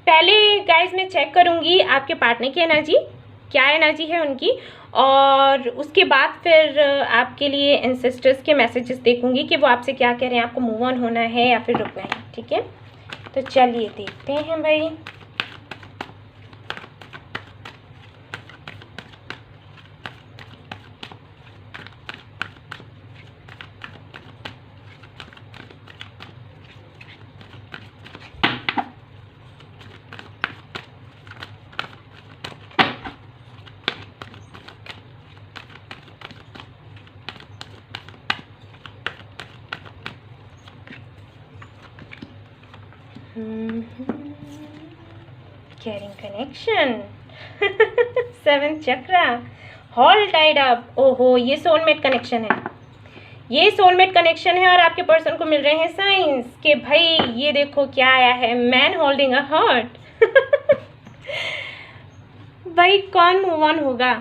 पहले गाइस मैं चेक करूँगी आपके पार्टनर की एनर्जी, क्या एनर्जी है उनकी, और उसके बाद फिर आपके लिए एंसेस्टर्स के मैसेजेस देखूंगी कि वो आपसे क्या कह रहे हैं, आपको मूव ऑन होना है या फिर रुकना है, ठीक है। तो चलिए देखते हैं भाई। Caring connection 7 चक्रा, हॉल टाइड अप। ओहो, ये सोलमेट कनेक्शन है, ये सोलमेट कनेक्शन है और आपके पर्सन को मिल रहे हैं साइंस कि भाई ये देखो क्या आया है, मैन होल्डिंग अ हार्ट। भाई कौन मूव ऑन होगा।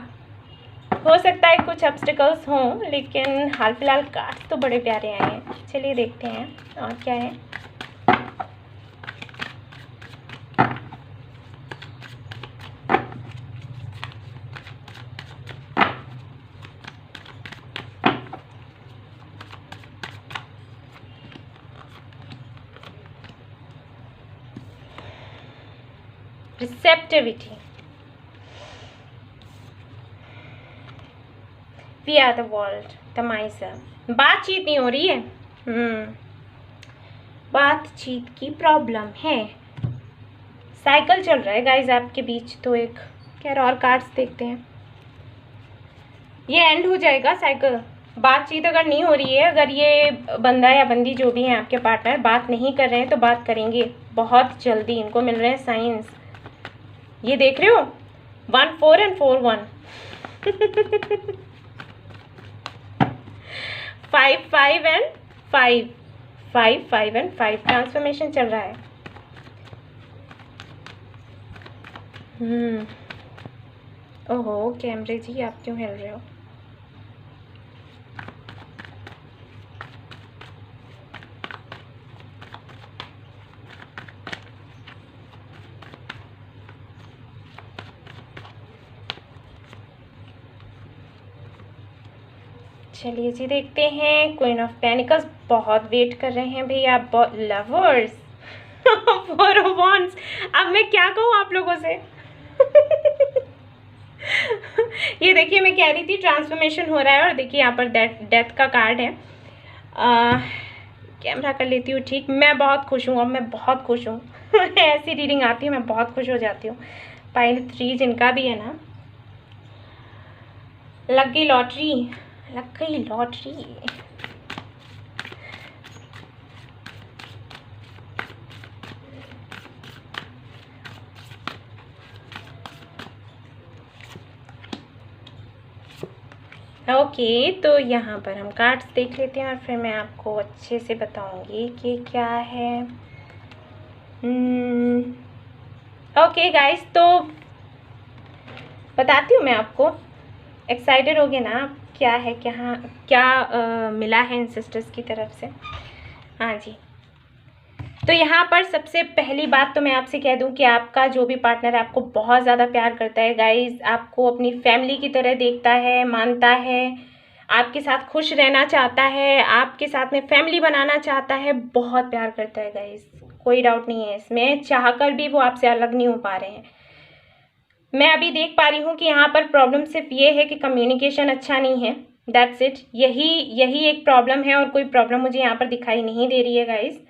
हो सकता है कुछ ऑब्स्टिकल्स हों, लेकिन हाल फिलहाल कार्ड्स तो बड़े प्यारे आए हैं। चलिए देखते हैं और क्या है। Receptivity. We are the world, the myself. बातचीत नहीं हो रही है, बातचीत की प्रॉब्लम है। साइकिल चल रहा है गाइज आपके बीच, तो एक खैर और कार्ड्स देखते हैं। ये एंड हो जाएगा साइकिल। बातचीत अगर नहीं हो रही है, अगर ये बंदा या बंदी जो भी है आपके पार्टनर बात नहीं कर रहे हैं, तो बात करेंगे बहुत जल्दी। इनको मिल रहे हैं साइंस, ये देख रहे हो 1 4 and 4 1 5 5 and 5 5 5 एंड 5 ट्रांसफॉर्मेशन चल रहा है। ओहो कैमरे जी, आप क्यों हिल रहे हो? चलिए जी देखते हैं। क्वीन ऑफ पेनिकल्स बहुत वेट कर रहे हैं भैया, बहुत लवर्स। फोर ऑफ वांड्स, अब मैं क्या कहूँ आप लोगों से? ये देखिए मैं कह रही थी ट्रांसफॉर्मेशन हो रहा है, और देखिए यहाँ पर डेथ का कार्ड है। कैमरा कर लेती हूँ ठीक। मैं बहुत खुश हूँ, अब मैं बहुत खुश हूँ। ऐसी रीडिंग आती है मैं बहुत खुश हो जाती हूँ। पाइल 3 जिनका भी है ना, लग गई लॉटरी, लग गई लॉटरी। ओके तो यहाँ पर हम कार्ड्स देख लेते हैं और फिर मैं आपको अच्छे से बताऊंगी कि क्या है। ओके गाइस, तो बताती हूँ मैं आपको। एक्साइटेड हो गए ना आप? क्या है, क्या मिला है इन सिस्टर्स की तरफ से? हाँ जी, तो यहाँ पर सबसे पहली बात तो मैं आपसे कह दूँ कि आपका जो भी पार्टनर आपको बहुत ज़्यादा प्यार करता है गाइस, आपको अपनी फैमिली की तरह देखता है, मानता है, आपके साथ खुश रहना चाहता है, आपके साथ में फैमिली बनाना चाहता है, बहुत प्यार करता है गाइस, कोई डाउट नहीं है इसमें। चाहकर भी वो आपसे अलग नहीं हो पा रहे हैं। मैं अभी देख पा रही हूँ कि यहाँ पर प्रॉब्लम सिर्फ ये है कि कम्युनिकेशन अच्छा नहीं है। दैट्स इट, यही एक प्रॉब्लम है, और कोई प्रॉब्लम मुझे यहाँ पर दिखाई नहीं दे रही है गाइस।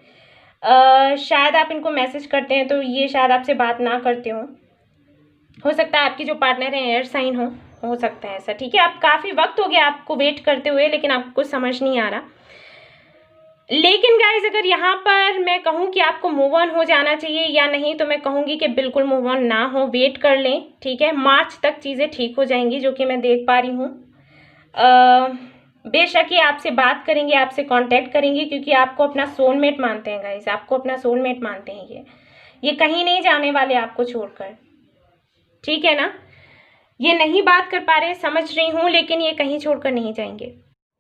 शायद आप इनको मैसेज करते हैं तो ये शायद आपसे बात ना करते हो सकता है आपकी जो पार्टनर है एयर साइन हो सकता है ऐसा, ठीक है। अब काफ़ी वक्त हो गया आपको वेट करते हुए, लेकिन आपको समझ नहीं आ रहा। लेकिन गाइज अगर यहाँ पर मैं कहूँ कि आपको मूव ऑन हो जाना चाहिए या नहीं, तो मैं कहूँगी कि बिल्कुल मूव ऑन ना हो, वेट कर लें, ठीक है। मार्च तक चीज़ें ठीक हो जाएंगी, जो कि मैं देख पा रही हूँ। बेशक ये आपसे बात करेंगे, आपसे कांटेक्ट करेंगे, क्योंकि आपको अपना सोलमेट मानते हैं गाइज, आपको अपना सोलमेट मानते हैं। ये कहीं नहीं जाने वाले आपको छोड़कर, ठीक है ना। ये नहीं बात कर पा रहे, समझ रही हूँ, लेकिन ये कहीं छोड़कर नहीं जाएंगे।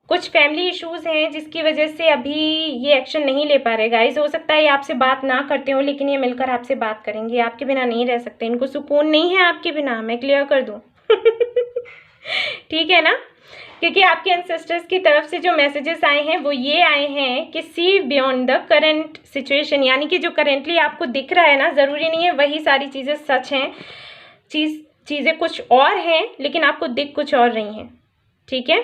कुछ फैमिली इश्यूज हैं जिसकी वजह से अभी ये एक्शन नहीं ले पा रहे गाइज। हो सकता है ये आपसे बात ना करते हो, लेकिन ये मिलकर आपसे बात करेंगे। आपके बिना नहीं रह सकते, इनको सुकून नहीं है आपके बिना, मैं क्लियर कर दूं। ठीक है ना, क्योंकि आपके एंसेस्टर्स की तरफ से जो मैसेजेस आए हैं वो ये आए हैं कि see beyond the current situation, यानी कि जो करेंटली आपको दिख रहा है ना, ज़रूरी नहीं है वही सारी चीज़ें सच हैं। चीज़ें कुछ और हैं, लेकिन आपको दिख कुछ और रही हैं, ठीक है।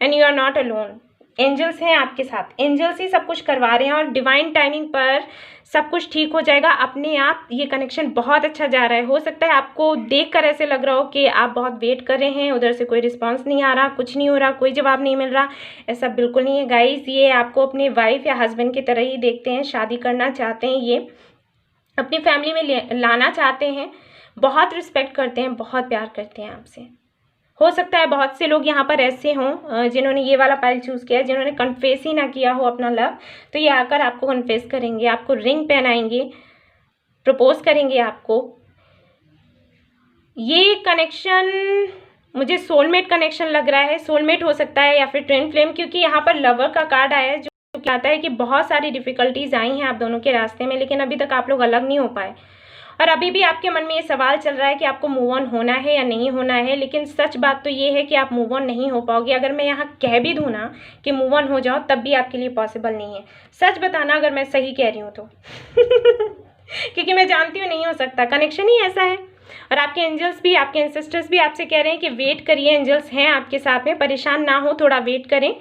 And you are not alone, angels हैं आपके साथ, एंजल्स ही सब कुछ करवा रहे हैं, और डिवाइन टाइमिंग पर सब कुछ ठीक हो जाएगा अपने आप। ये कनेक्शन बहुत अच्छा जा रहा है। हो सकता है आपको देखकर ऐसे लग रहा हो कि आप बहुत वेट कर रहे हैं, उधर से कोई रिस्पांस नहीं आ रहा, कुछ नहीं हो रहा, कोई जवाब नहीं मिल रहा। ऐसा बिल्कुल नहीं है गाइस, ये आपको अपने वाइफ या हस्बैंड की तरह ही देखते हैं, शादी करना चाहते हैं, ये अपनी फैमिली में लाना चाहते हैं, बहुत रिस्पेक्ट करते हैं, बहुत प्यार करते हैं आपसे। हो सकता है बहुत से लोग यहाँ पर ऐसे हों जिन्होंने ये वाला पाइल चूज़ किया है, जिन्होंने कन्फेस ही ना किया हो अपना लव, तो ये आकर आपको कन्फेस करेंगे, आपको रिंग पहनाएंगे, प्रपोज करेंगे आपको। ये कनेक्शन मुझे सोलमेट कनेक्शन लग रहा है, सोलमेट हो सकता है या फिर ट्विन फ्लेम, क्योंकि यहाँ पर लवर का कार्ड आया है, जो कहता है कि बहुत सारी डिफ़िकल्टीज आई हैं आप दोनों के रास्ते में, लेकिन अभी तक आप लोग अलग नहीं हो पाए, और अभी भी आपके मन में ये सवाल चल रहा है कि आपको मूव ऑन होना है या नहीं होना है। लेकिन सच बात तो ये है कि आप मूव ऑन नहीं हो पाओगे। अगर मैं यहाँ कह भी दूँ ना कि मूव ऑन हो जाओ, तब भी आपके लिए पॉसिबल नहीं है। सच बताना अगर मैं सही कह रही हूँ तो। क्योंकि मैं जानती हूँ नहीं हो सकता, कनेक्शन ही ऐसा है। और आपके एंजल्स भी, आपके एंसेस्टर्स भी आपसे कह रहे हैं कि वेट करिए, एंजल्स हैं आपके साथ में, परेशान ना हो, थोड़ा वेट करें,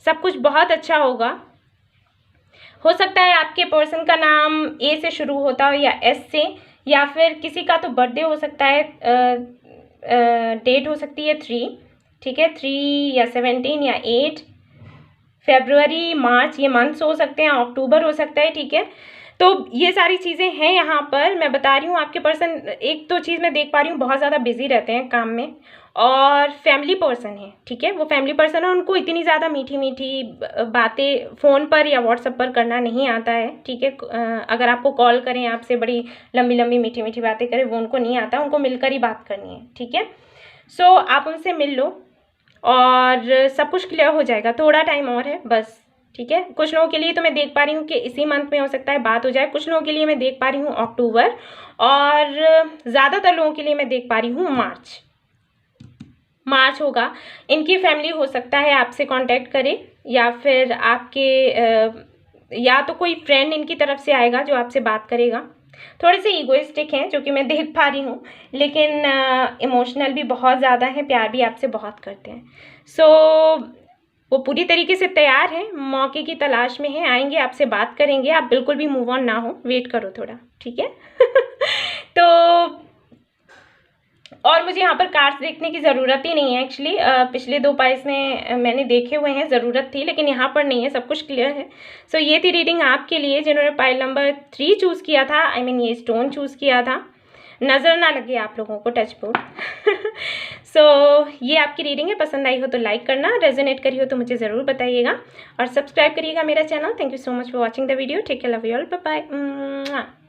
सब कुछ बहुत अच्छा होगा। हो सकता है आपके पर्सन का नाम ए से शुरू होता हो या एस से, या फिर किसी का तो बर्थडे हो सकता है, डेट हो सकती है 3, ठीक है, 3 या 17 या 8 फरवरी, मार्च, ये मंथ्स हो सकते हैं, अक्टूबर हो सकता है, ठीक है। तो ये सारी चीज़ें हैं यहाँ पर। मैं बता रही हूँ आपके पर्सन, एक तो चीज़ मैं देख पा रही हूँ, बहुत ज़्यादा बिजी रहते हैं काम में और फैमिली पर्सन है, ठीक है। वो फैमिली पर्सन है, उनको इतनी ज़्यादा मीठी मीठी बातें फ़ोन पर या व्हाट्सएप पर करना नहीं आता है, ठीक है। अगर आपको कॉल करें, आपसे बड़ी लंबी लंबी मीठी मीठी बातें करें, वो उनको नहीं आता, उनको मिलकर ही बात करनी है, ठीक है। सो आप उनसे मिल लो और सब कुछ क्लियर हो जाएगा। थोड़ा टाइम और है बस, ठीक है। कुछ लोगों के लिए तो मैं देख पा रही हूँ कि इसी मंथ में हो सकता है बात हो जाए, कुछ लोगों के लिए मैं देख पा रही हूँ अक्टूबर, और ज़्यादातर लोगों के लिए मैं देख पा रही हूँ मार्च होगा। इनकी फैमिली हो सकता है आपसे कांटेक्ट करे, या फिर आपके या तो कोई फ्रेंड इनकी तरफ से आएगा जो आपसे बात करेगा। थोड़े से ईगोइस्टिक हैं जो कि मैं देख पा रही हूँ, लेकिन इमोशनल भी बहुत ज़्यादा हैं, प्यार भी आपसे बहुत करते हैं। सो वो पूरी तरीके से तैयार हैं, मौके की तलाश में हैं, आएंगे, आपसे बात करेंगे। आप बिल्कुल भी मूव ऑन ना हो, वेट करो थोड़ा, ठीक है। तो और मुझे यहाँ पर कार्ड्स देखने की ज़रूरत ही नहीं है एक्चुअली। पिछले 2 पाइस में मैंने देखे हुए हैं, ज़रूरत थी, लेकिन यहाँ पर नहीं है, सब कुछ क्लियर है। सो ये थी रीडिंग आपके लिए जिन्होंने पाइल नंबर 3 चूज़ किया था, आई मीन ये स्टोन चूज़ किया था। नज़र ना लगे आप लोगों को, टच वुड। सो ये आपकी रीडिंग है, पसंद आई हो तो लाइक करना, रेजोनेट करी हो तो मुझे ज़रूर बताइएगा और सब्सक्राइब करिएगा मेरा channel. Thank you so much for watching the video. Take care, love you all, bye bye.